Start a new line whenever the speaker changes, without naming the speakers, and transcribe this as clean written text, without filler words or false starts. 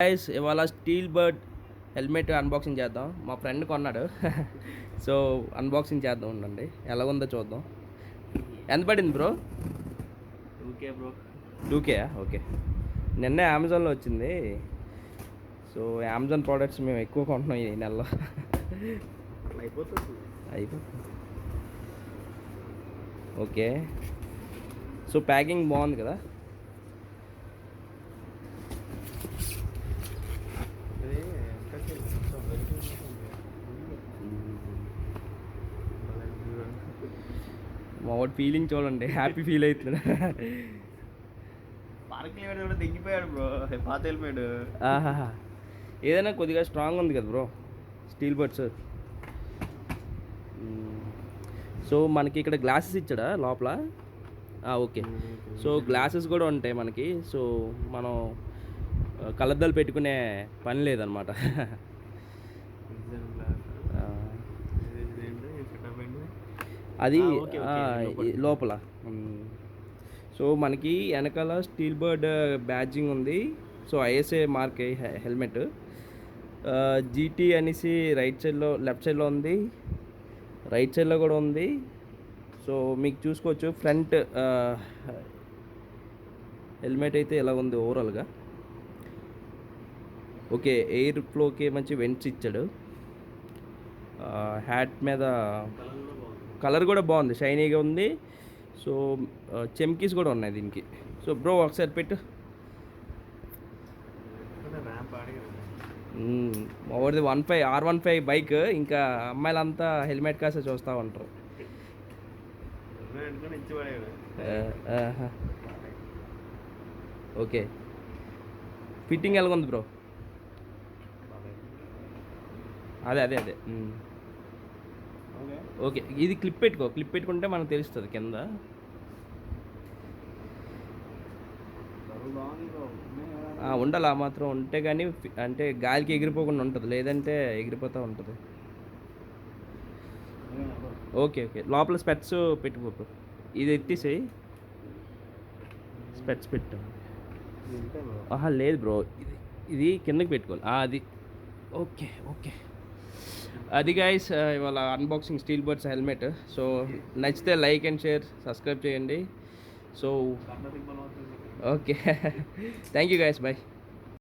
Guys ఇవాళ steel bird helmet unboxing చేద్దాం. మా ఫ్రెండ్ కొన్నాడు. సో అన్బాక్సింగ్ చేద్దాం ఉండండి, ఎలా ఉందో చూద్దాం. ఎంత పడింది bro?
2K bro.
2K okay. నిన్నే అమెజాన్లో వచ్చింది. సో అమెజాన్ ప్రోడక్ట్స్ మేము ఎక్కువ కొంటున్నాం ఈ నెలలో.
అయిపోతుంది.
ఓకే. సో ప్యాకింగ్ బాగుంది కదా. మా వాడు ఫీలింగ్ చూడండి, హ్యాపీ ఫీల్ అవుతున్నాడు.
పార్క్ కూడా దిగిపోయాడు బ్రో, పాత వెళ్ళిపోయాడు.
ఆహా, ఏదైనా కొద్దిగా స్ట్రాంగ్ ఉంది కదా బ్రో స్టీల్ బర్డ్స్. సో మనకి ఇక్కడ గ్లాసెస్ ఇచ్చాడా లోపల? ఓకే. సో గ్లాసెస్ కూడా ఉంటాయి మనకి. సో మనం కలద్దాలు పెట్టుకునే పని లేదనమాట. అది లోపల. సో మనకి వెనకాల స్టీల్ బర్డ్ బ్యాడ్జింగ్ ఉంది. So ISA mark helmet. GT అనేసి రైట్ సైడ్లో, లెఫ్ట్ సైడ్లో ఉంది, రైట్ సైడ్లో కూడా ఉంది. సో మీకు చూసుకోవచ్చు ఫ్రంట్ హెల్మెట్ అయితే ఎలా ఉంది ఓవరాల్గా. ఓకే, ఎయిర్ ఫ్లోకి మంచి వెంట్స్ ఇచ్చాడు. హ్యాట్ మీద కలర్ కూడా బాగుంది, షైనీగా ఉంది. సో చెమ్కీస్ కూడా ఉన్నాయి దీనికి. సో బ్రో ఒకసారి పెట్టు. ఓవర్ది 15 R15 బైక్. ఇంకా అమ్మాయిలంతా హెల్మెట్ కాసే చూస్తూ ఉంటారు. ఓకే, ఫిట్టింగ్ ఎలాగ ఉంది బ్రో? అదే ఓకే. ఇది క్లిప్ పెట్టుకుంటే మనకు తెలుస్తుంది కింద. ఉండాలి, ఆ మాత్రం ఉంటే కానీ అంటే గాలికి ఎగిరిపోకుండా ఉంటుంది, లేదంటే ఎగిరిపోతూ ఉంటుంది. ఓకే లోపల స్పెట్స్ పెట్టుకో. ఇది ఎత్తేసేయి, స్పెట్స్ పెట్టు. లేదు బ్రో, ఇది కిందకి పెట్టుకోవాలి. అది ఓకే. అది గైస్ ఇవాళ unboxing steel birds helmet. So నచ్చితే లైక్ అండ్ షేర్, సబ్స్క్రైబ్ చేయండి. So okay. Thank you guys, bye.